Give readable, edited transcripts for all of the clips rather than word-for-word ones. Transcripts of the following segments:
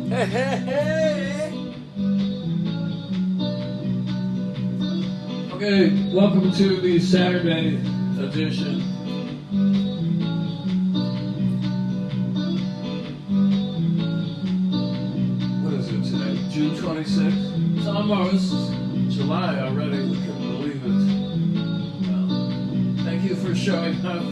Hey, hey, hey! Okay, welcome to the Saturday edition. What is it today? June 26th? It's almost July already. We couldn't believe it. Well, thank you for showing up.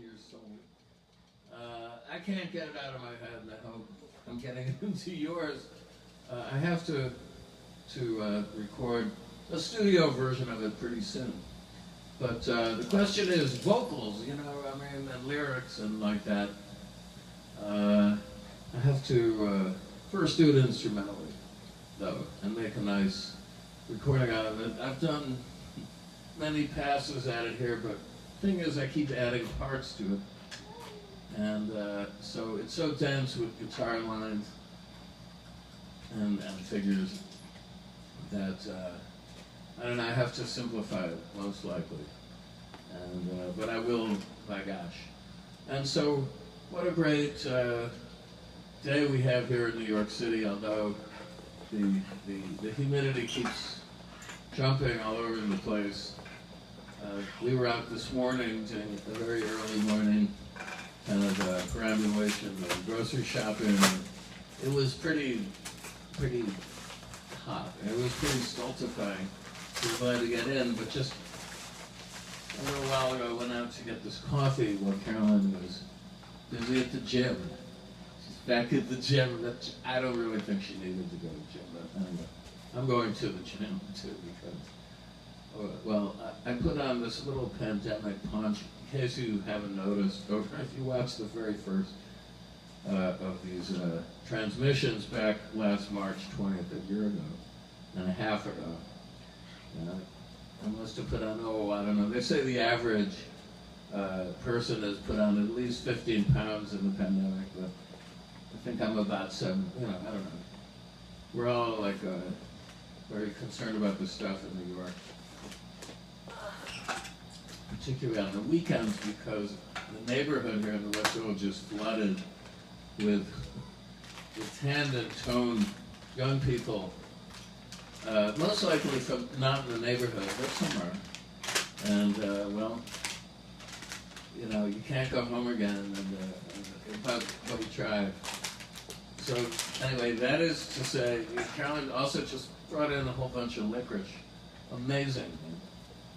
your soul. I can't get it out of my head, and I hope I'm getting it into yours. I have to record a studio version of it pretty soon. But the question is vocals, you know, I mean, and lyrics and like that. I have to first do it instrumentally, though, and make a nice recording out of it. I've done many passes at it here, but the thing is I keep adding parts to it. And so it's so dense with guitar lines and figures that, I don't know, I have to simplify it, most likely. And, but I will, by gosh. And so, what a great day we have here in New York City, although the humidity keeps jumping all over the place. We were out this morning doing a very early morning kind of perambulation and grocery shopping. It was pretty hot. It was pretty stultifying. We were glad to get in, but just a little while ago I went out to get this coffee while Caroline was busy at the gym. She's back at the gym. I don't really think she needed to go to the gym, but anyway. I'm going to the gym too because, well, I put on this little pandemic punch, in case you haven't noticed, or if you watched the very first of these transmissions back last March 20th, a year ago, and a half ago. I must have put on, I don't know, they say the average person has put on at least 15 pounds in the pandemic, but I think I'm about 7, I don't know. We're all like very concerned about this stuff in New York, particularly on the weekends, because the neighborhood here in the West Village is flooded with tanned and toned young people, most likely from not in the neighborhood, but somewhere. And well, you can't go home again, but you try. So anyway, that is to say, Caroline also just brought in a whole bunch of licorice. Amazing.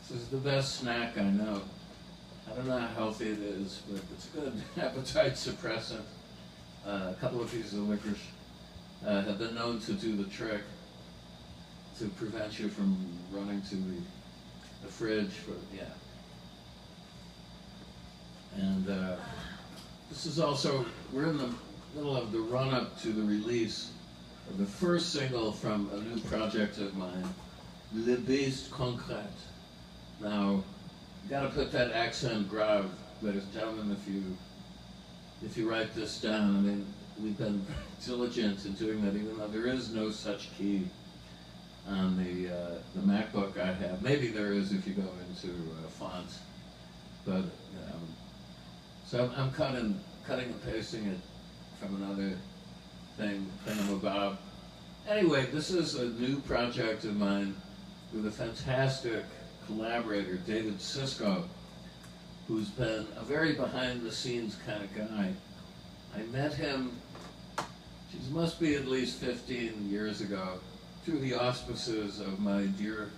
This is the best snack I know. I don't know how healthy it is, but it's a good appetite suppressant. A couple of pieces of licorice have been known to do the trick to prevent you from running to the fridge And this is also, we're in the middle of the run-up to the release of the first single from a new project of mine, Le Beast Concret. Now, you gotta put that accent grave, ladies and gentlemen, if you write this down. I mean, we've been diligent in doing that, even though there is no such key on the MacBook I have. Maybe there is if you go into fonts, but so I'm cutting and pasting it from another thingamabob. Anyway, this is a new project of mine with a fantastic collaborator, David Sisko, who's been a very behind-the-scenes kind of guy. I met him, geez, must be at least 15 years ago, through the auspices of my dear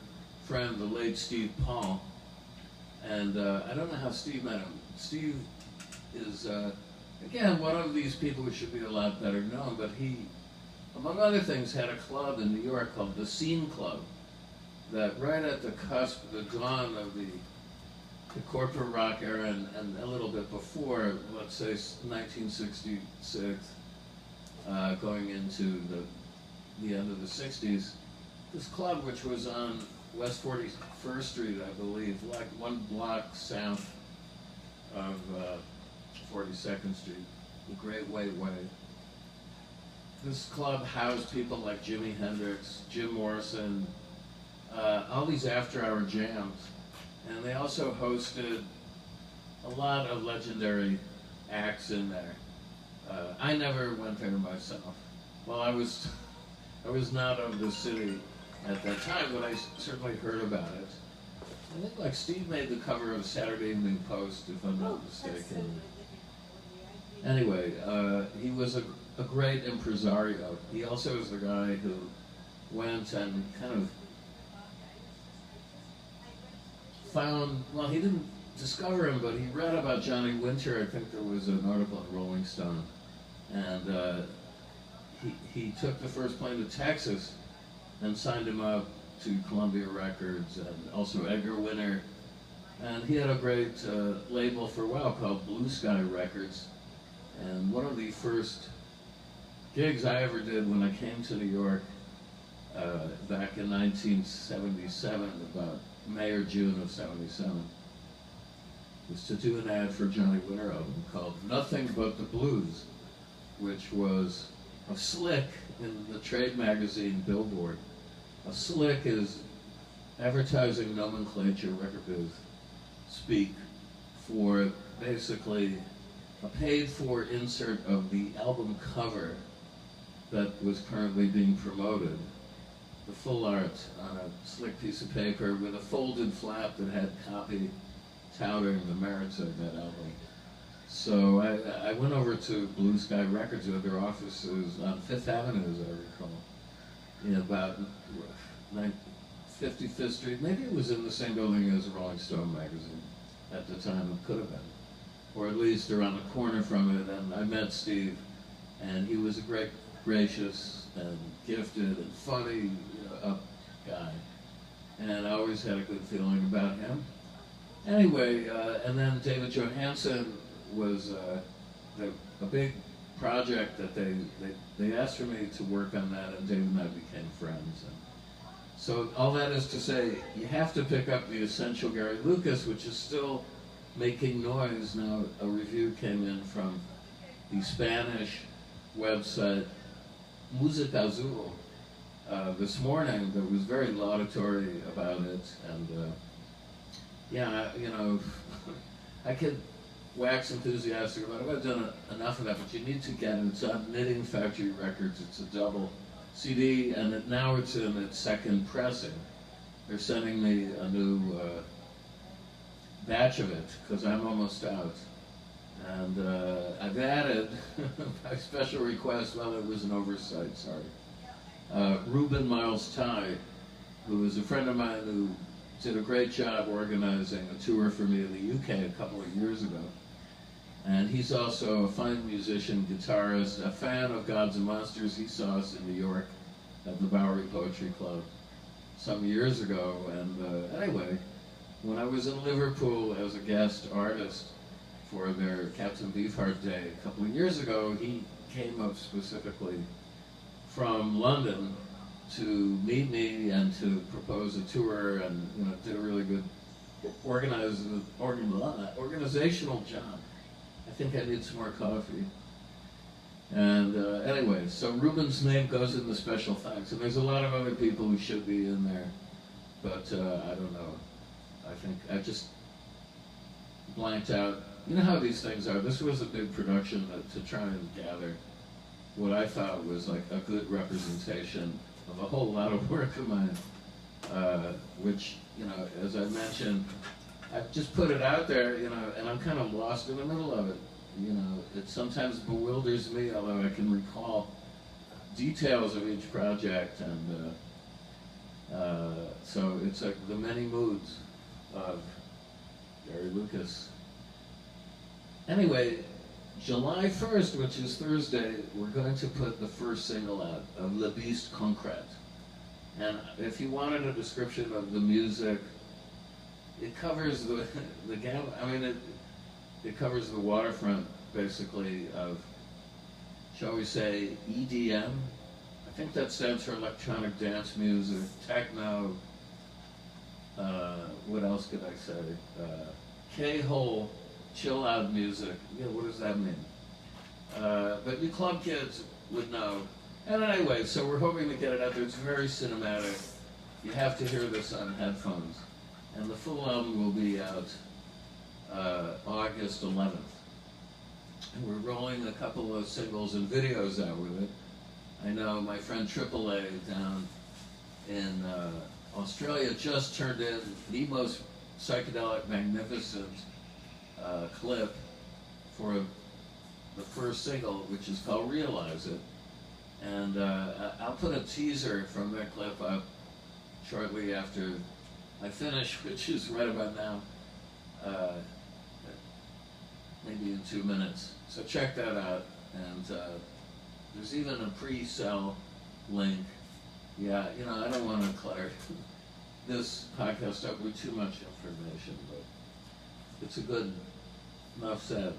friend, the late Steve Paul. And I don't know how Steve met him. Steve is, again, one of these people who should be a lot better known, but he, among other things, had a club in New York called the Scene Club, that right at the cusp, the dawn of the corporate rock era and a little bit before, let's say 1966, going into the end of the 60s, this club, which was on West 41st Street, I believe, like one block south of 42nd Street, the Great White Way. This club housed people like Jimi Hendrix, Jim Morrison, all these after-hour jams. And they also hosted a lot of legendary acts in there. I never went there myself. Well, I was not of the city at that time, but I certainly heard about it. I think like Steve made the cover of Saturday Evening Post, if I'm not mistaken. Anyway, he was a great impresario. He also was the guy who went and kind of found, well, he didn't discover him, but he read about Johnny Winter. I think there was an article in Rolling Stone, and he took the first plane to Texas and signed him up to Columbia Records and also Edgar Winter. And he had a great label for a while called Blue Sky Records. And one of the first gigs I ever did when I came to New York back in 1977, about May or June of '77, was to do an ad for a Johnny Winter album called Nothing But the Blues, which was a slick in the trade magazine Billboard. A slick is advertising nomenclature, record biz speak, for basically a paid-for insert of the album cover that was currently being promoted. The full art on a slick piece of paper with a folded flap that had copy touting the merits of that album. So I went over to Blue Sky Records, with their offices on Fifth Avenue, as I recall, in about 55th Street. Maybe it was in the same building as Rolling Stone magazine at the time. It could have been, or at least around the corner from it. And I met Steve, and he was a great, gracious, and gifted, and funny, up guy. And I always had a good feeling about him. Anyway, and then David Johansen was a big project that they asked for me to work on that, and David and I became friends. And so all that is to say, you have to pick up The Essential Gary Lucas, which is still making noise. Now, a review came in from the Spanish website Music Azul this morning that was very laudatory about it. And yeah, I could wax enthusiastic about it. I've done enough of that, but you need to get it. It's on Knitting Factory Records. It's a double CD, and now it's in its second pressing. They're sending me a new batch of it because I'm almost out. And I've added, by special request, well, it was an oversight, sorry, Ruben Miles Ty, who is a friend of mine who did a great job organizing a tour for me in the UK a couple of years ago. And he's also a fine musician, guitarist, a fan of Gods and Monsters. He saw us in New York at the Bowery Poetry Club some years ago. And anyway, when I was in Liverpool as a guest artist for their Captain Beefheart Day a couple of years ago, he came up specifically from London to meet me and to propose a tour, and did a really good organizational job. I think I need some more coffee. And anyway, so Ruben's name goes in the special thanks, and there's a lot of other people who should be in there, but I don't know. I think I just blanked out. You know how these things are. This was a big production to try and gather what I thought was like a good representation of a whole lot of work of mine, which, as I mentioned, I've just put it out there, and I'm kind of lost in the middle of it. It sometimes bewilders me, although I can recall details of each project, and so it's like the many moods of Gary Lucas. Anyway, July 1st, which is Thursday, we're going to put the first single out of Le Beast Concret. And if you wanted a description of the music, it covers the gamut. I mean, it covers the waterfront, basically, of, shall we say, EDM. I think that stands for electronic dance music, techno, what else could I say? K-hole, chill out music. What does that mean? But you club kids would know. And anyway, so we're hoping to get it out there. It's very cinematic. You have to hear this on headphones. And the full album will be out August 11th. And we're rolling a couple of singles and videos out with it. I know my friend AAA down in Australia just turned in the most psychedelic, magnificent clip for the first single, which is called Realize It. And I'll put a teaser from that clip up shortly after I finish, which is right about now. uh, maybe in 2 minutes. So check that out. And there's even a pre-sell link. Yeah, I don't want to clutter this podcast up with too much information, but it's a good enough said.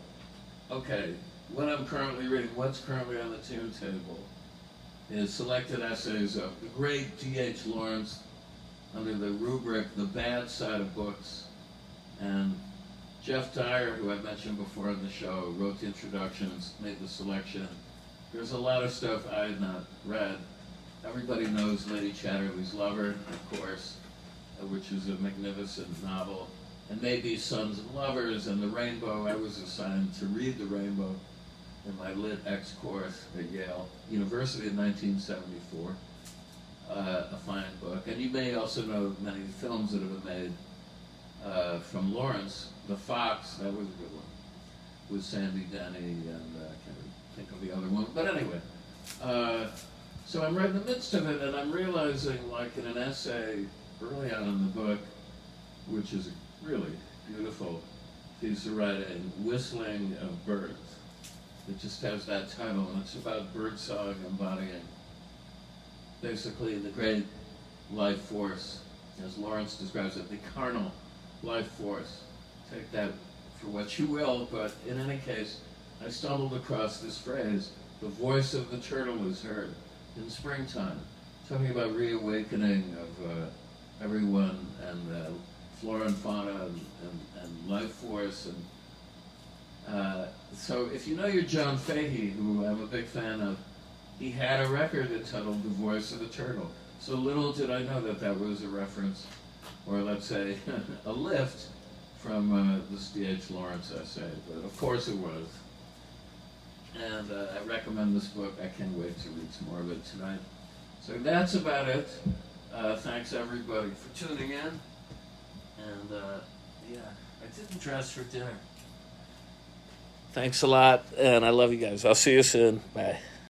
Okay, what I'm currently reading, what's currently on the turntable, is selected essays of the great D.H. Lawrence under the rubric The Bad Side of Books. And Jeff Dyer, who I mentioned before on the show, wrote the introductions, made the selection. There's a lot of stuff I had not read. Everybody knows Lady Chatterley's Lover, of course, which is a magnificent novel. And maybe Sons and Lovers and The Rainbow. I was assigned to read The Rainbow in my Lit X course at Yale University in 1974. A fine book. And you may also know many films that have been made from Lawrence. The Fox, that was a good one, with Sandy Denny, and I can't think of the other one. But anyway, so I'm right in the midst of it, and I'm realizing, like in an essay early on in the book, which is a really beautiful piece of writing, Whistling of Birds. It just has that title, and it's about birdsong embodying basically the great life force, as Lawrence describes it, the carnal life force. Take that for what you will, but in any case, I stumbled across this phrase, the voice of the turtle is heard in springtime, talking about reawakening of everyone and flora and fauna and life force. And so if you know your John Fahey, who I'm a big fan of, he had a record entitled The Voice of the Turtle. So little did I know that that was a reference, or let's say a lift from this D.H. Lawrence essay, but of course it was. And I recommend this book. I can't wait to read some more of it tonight. So that's about it. Thanks everybody for tuning in. And yeah, I didn't dress for dinner. Thanks a lot, and I love you guys. I'll see you soon. Bye.